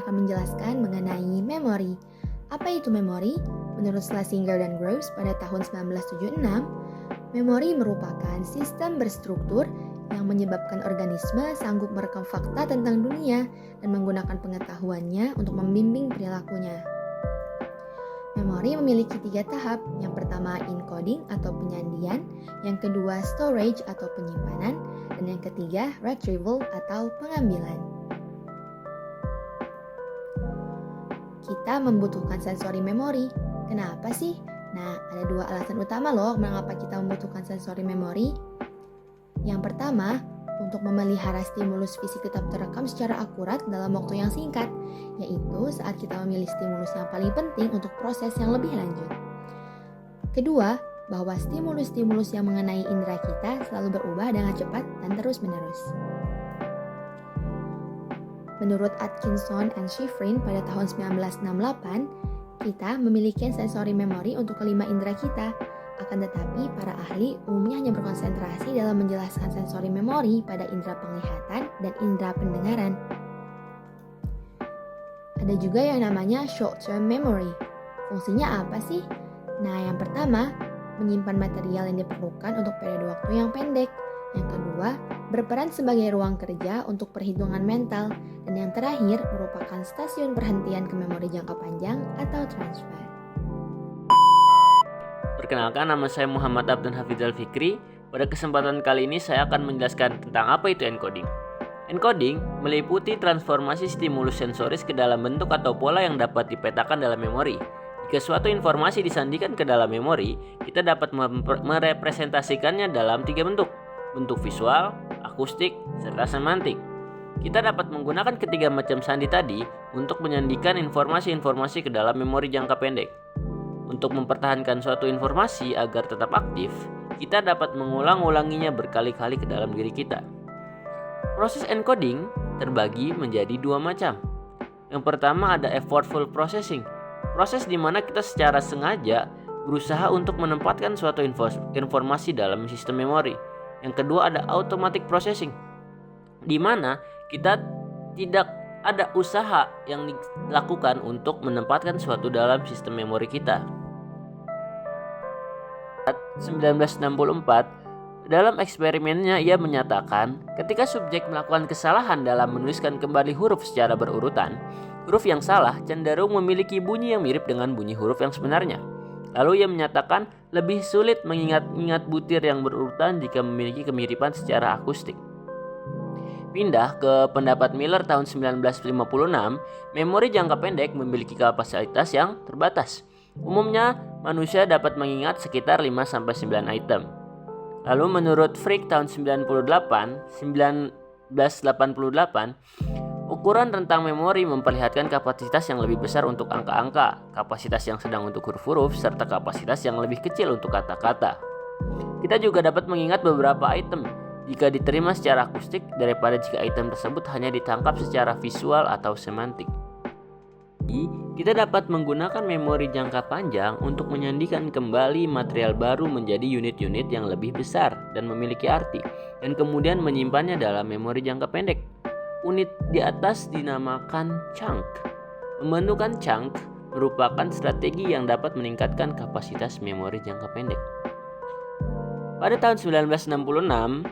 akan menjelaskan mengenai memori. Apa itu memori? Menurut Schlesinger dan Groves pada tahun 1976, memori merupakan sistem berstruktur yang menyebabkan organisme sanggup merekam fakta tentang dunia dan menggunakan pengetahuannya untuk membimbing perilakunya. Memori memiliki 3 tahap. Yang pertama encoding atau penyandian, yang kedua storage atau penyimpanan, dan yang ketiga retrieval atau pengambilan. Kita membutuhkan sensori memori. Kenapa sih? Nah, ada 2 alasan utama loh mengapa kita membutuhkan sensori memori. Yang pertama, untuk memelihara stimulus fisik tetap terekam secara akurat dalam waktu yang singkat, yaitu saat kita memilih stimulus yang paling penting untuk proses yang lebih lanjut. Kedua, bahwa stimulus-stimulus yang mengenai indera kita selalu berubah dengan cepat dan terus-menerus. Menurut Atkinson and Shiffrin pada tahun 1968, kita memiliki sensori memori untuk kelima indera kita. Akan tetapi, para ahli umumnya hanya berkonsentrasi dalam menjelaskan sensori memori pada indera penglihatan dan indera pendengaran. Ada juga yang namanya short-term memory. Fungsinya apa sih? Nah, yang pertama, menyimpan material yang diperlukan untuk periode waktu yang pendek. Yang kedua, berperan sebagai ruang kerja untuk perhitungan mental. Dan yang terakhir, merupakan stasiun perhentian ke memori jangka panjang atau transfer. Perkenalkan, nama saya Muhammad Abdul Hafizal Fikri. Pada kesempatan kali ini saya akan menjelaskan tentang apa itu encoding. Encoding meliputi transformasi stimulus sensoris ke dalam bentuk atau pola yang dapat dipetakan dalam memori. Jika suatu informasi disandikan ke dalam memori, kita dapat merepresentasikannya dalam 3 bentuk: bentuk visual, akustik, serta semantik. Kita dapat menggunakan ketiga macam sandi tadi untuk menyandikan informasi-informasi ke dalam memori jangka pendek. Untuk mempertahankan suatu informasi agar tetap aktif, kita dapat mengulang-ulanginya berkali-kali ke dalam diri kita. Proses encoding terbagi menjadi 2 macam. Yang pertama ada effortful processing, proses di mana kita secara sengaja berusaha untuk menempatkan suatu informasi dalam sistem memori. Yang kedua ada automatic processing, di mana kita tidak ada usaha yang dilakukan untuk menempatkan suatu dalam sistem memori kita. 1964, dalam eksperimennya ia menyatakan ketika subjek melakukan kesalahan dalam menuliskan kembali huruf secara berurutan, huruf yang salah cenderung memiliki bunyi yang mirip dengan bunyi huruf yang sebenarnya. Lalu ia menyatakan lebih sulit mengingat butir yang berurutan jika memiliki kemiripan secara akustik. Pindah ke pendapat Miller tahun 1956, memori jangka pendek memiliki kapasitas yang terbatas. Umumnya, manusia dapat mengingat sekitar 5-9 item. Lalu menurut Frick tahun 1988, ukuran rentang memori memperlihatkan kapasitas yang lebih besar untuk angka-angka, kapasitas yang sedang untuk huruf-huruf, serta kapasitas yang lebih kecil untuk kata-kata. Kita juga dapat mengingat beberapa item jika diterima secara akustik daripada jika item tersebut hanya ditangkap secara visual atau semantik. Kita dapat menggunakan memori jangka panjang untuk menyandikan kembali material baru menjadi unit-unit yang lebih besar dan memiliki arti, dan kemudian menyimpannya dalam memori jangka pendek. Unit di atas dinamakan chunk. Membentukkan chunk merupakan strategi yang dapat meningkatkan kapasitas memori jangka pendek. Pada tahun 1966,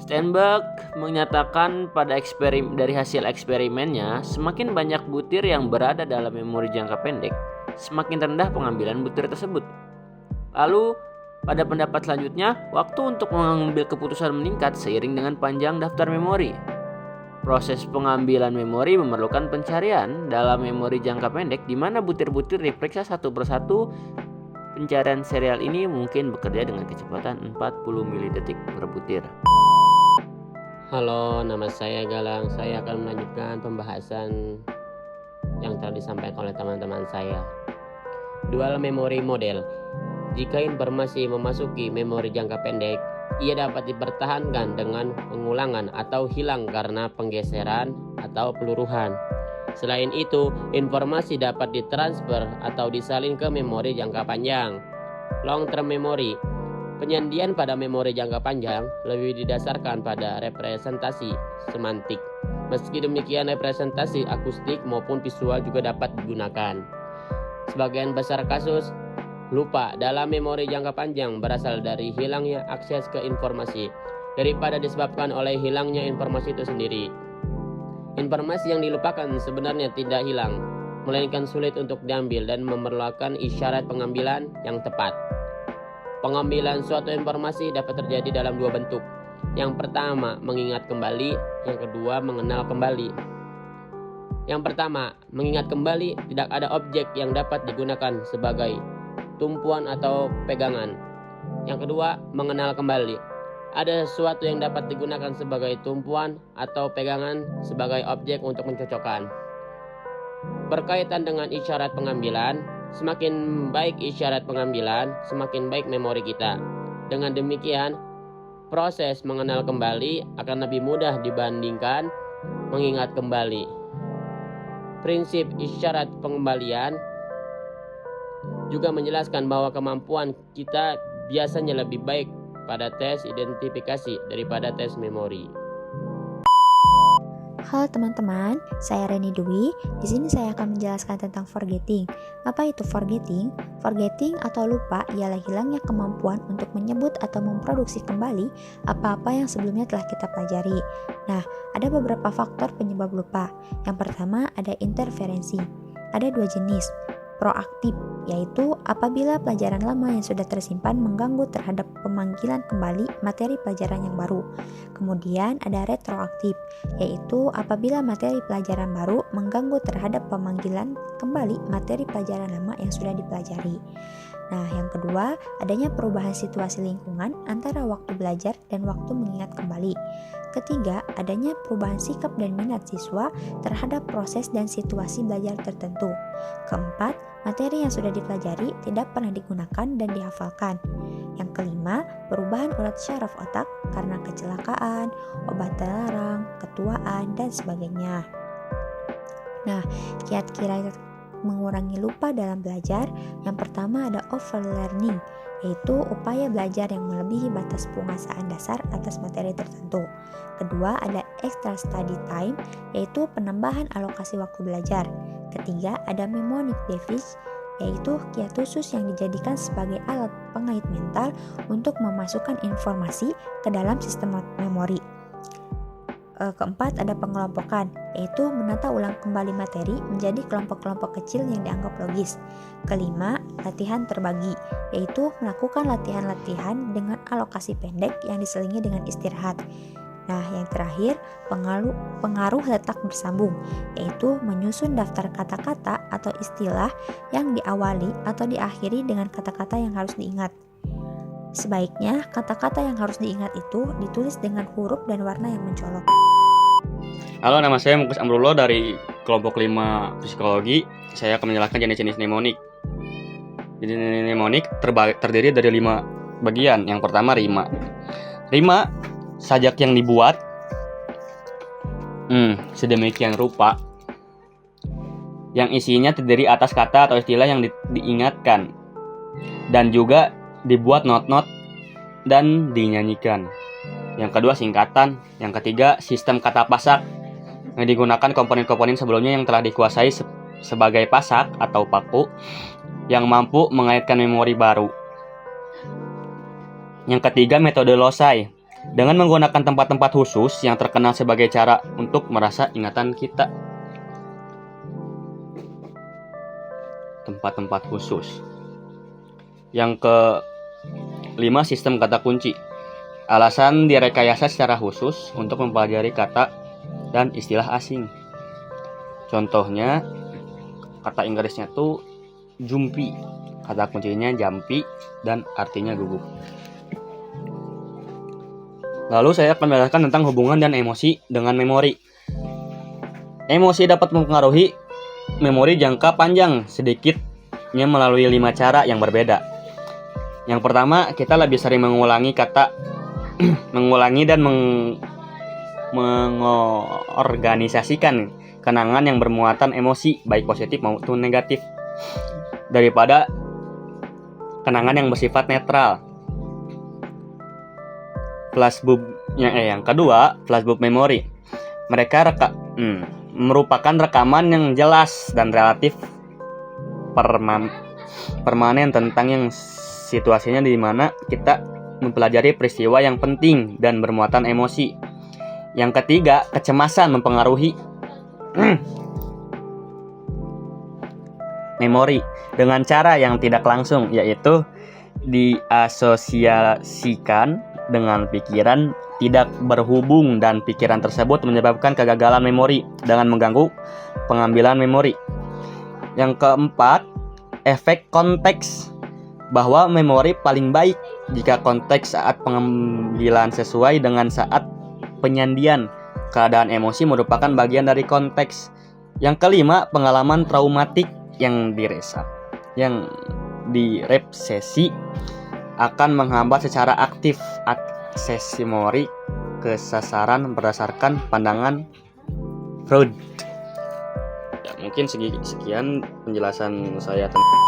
Steinberg menyatakan dari hasil eksperimennya, semakin banyak butir yang berada dalam memori jangka pendek, semakin rendah pengambilan butir tersebut. Lalu, pada pendapat selanjutnya, waktu untuk mengambil keputusan meningkat seiring dengan panjang daftar memori. Proses pengambilan memori memerlukan pencarian dalam memori jangka pendek di mana butir-butir diperiksa satu persatu. Pencarian serial ini mungkin bekerja dengan kecepatan 40 mili-detik per butir. Halo, nama saya Galang. Saya akan melanjutkan pembahasan yang telah disampaikan oleh teman-teman saya. Dual memory model. Jika informasi memasuki memori jangka pendek, ia dapat dipertahankan dengan pengulangan atau hilang karena penggeseran atau peluruhan. Selain itu, informasi dapat ditransfer atau disalin ke memori jangka panjang. Long term memory. Penyandian pada memori jangka panjang lebih didasarkan pada representasi semantik. Meski demikian, representasi akustik maupun visual juga dapat digunakan. Sebagian besar kasus lupa dalam memori jangka panjang berasal dari hilangnya akses ke informasi daripada disebabkan oleh hilangnya informasi itu sendiri. Informasi yang dilupakan sebenarnya tidak hilang, melainkan sulit untuk diambil dan memerlukan isyarat pengambilan yang tepat. Pengambilan suatu informasi dapat terjadi dalam dua bentuk. Yang pertama, mengingat kembali. Yang kedua, mengenal kembali. Yang pertama, mengingat kembali, tidak ada objek yang dapat digunakan sebagai tumpuan atau pegangan. Yang kedua, mengenal kembali. Ada sesuatu yang dapat digunakan sebagai tumpuan atau pegangan sebagai objek untuk mencocokkan. Berkaitan dengan isyarat pengambilan, semakin baik isyarat pengambilan, semakin baik memori kita. Dengan demikian, proses mengenal kembali akan lebih mudah dibandingkan mengingat kembali. Prinsip isyarat pengembalian juga menjelaskan bahwa kemampuan kita biasanya lebih baik pada tes identifikasi daripada tes memori. Halo teman-teman, saya Reni Dwi. Di sini saya akan menjelaskan tentang forgetting. Apa itu forgetting? Forgetting atau lupa ialah hilangnya kemampuan untuk menyebut atau memproduksi kembali apa-apa yang sebelumnya telah kita pelajari. Nah, ada beberapa faktor penyebab lupa. Yang pertama ada interferensi. Ada dua jenis. Proaktif, yaitu apabila pelajaran lama yang sudah tersimpan mengganggu terhadap pemanggilan kembali materi pelajaran yang baru. Kemudian ada retroaktif, yaitu apabila materi pelajaran baru mengganggu terhadap pemanggilan kembali materi pelajaran lama yang sudah dipelajari. Nah, yang kedua, adanya perubahan situasi lingkungan antara waktu belajar dan waktu mengingat kembali. Ketiga, adanya perubahan sikap dan minat siswa terhadap proses dan situasi belajar tertentu. Keempat, materi yang sudah dipelajari tidak pernah digunakan dan dihafalkan. Yang kelima, perubahan urat syaraf otak karena kecelakaan, obat terlarang, ketuaan, dan sebagainya. Nah, kiat-kiat mengurangi lupa dalam belajar, yang pertama ada overlearning, yaitu upaya belajar yang melebihi batas penguasaan dasar atas materi tertentu. Kedua ada extra study time, yaitu penambahan alokasi waktu belajar. Ketiga ada mnemonic device, yaitu kiat khusus yang dijadikan sebagai alat pengait mental untuk memasukkan informasi ke dalam sistem memori. Keempat ada pengelompokan, yaitu menata ulang kembali materi menjadi kelompok-kelompok kecil yang dianggap logis. Kelima, latihan terbagi, yaitu melakukan latihan-latihan dengan alokasi pendek yang diselingi dengan istirahat. Nah, yang terakhir, pengaruh letak bersambung, yaitu menyusun daftar kata-kata atau istilah yang diawali atau diakhiri dengan kata-kata yang harus diingat. Sebaiknya, kata-kata yang harus diingat itu ditulis dengan huruf dan warna yang mencolok. Halo, nama saya Mukus Amrullah dari kelompok 5 psikologi. Saya akan menjelaskan jenis-jenis mnemonik. Jenis mnemonik terdiri dari 5 bagian. Yang pertama rima. Rima, sajak yang dibuat sedemikian rupa yang isinya terdiri atas kata atau istilah yang diingatkan dan juga dibuat not-not dan dinyanyikan. Yang kedua singkatan. Yang ketiga sistem kata pasak yang digunakan komponen-komponen sebelumnya yang telah dikuasai sebagai pasak atau paku yang mampu mengaitkan memori baru. Yang ketiga metode losai dengan menggunakan tempat-tempat khusus yang terkenal sebagai cara untuk merasa ingatan kita. Tempat-tempat khusus. Yang kelima sistem kata kunci. Alasan direkayasa secara khusus untuk mempelajari kata dan istilah asing. Contohnya kata Inggrisnya tuh jumpy, kata kuncinya jumpy dan artinya gugup. Lalu saya akan menjelaskan tentang hubungan dan emosi dengan memori. Emosi dapat mempengaruhi memori jangka panjang sedikitnya melalui 5 cara yang berbeda. Yang pertama, kita lebih sering mengulangi kata mengulangi dan mengorganisasikan kenangan yang bermuatan emosi baik positif maupun negatif daripada kenangan yang bersifat netral. Flashbulb yang kedua, flashbulb memori. Mereka merupakan rekaman yang jelas dan relatif permanen tentang yang situasinya di mana kita mempelajari peristiwa yang penting dan bermuatan emosi. Yang ketiga, kecemasan mempengaruhi memori dengan cara yang tidak langsung, yaitu diasosiasikan dengan pikiran tidak berhubung dan pikiran tersebut menyebabkan kegagalan memori dengan mengganggu pengambilan memori. Yang keempat, efek konteks, bahwa memori paling baik jika konteks saat pengambilan sesuai dengan saat penyandian. Keadaan emosi merupakan bagian dari konteks. Yang kelima, pengalaman traumatik yang direpsesi akan menghambat secara aktif akses memori ke sasaran berdasarkan pandangan Freud. Ya, mungkin sekian penjelasan saya tentang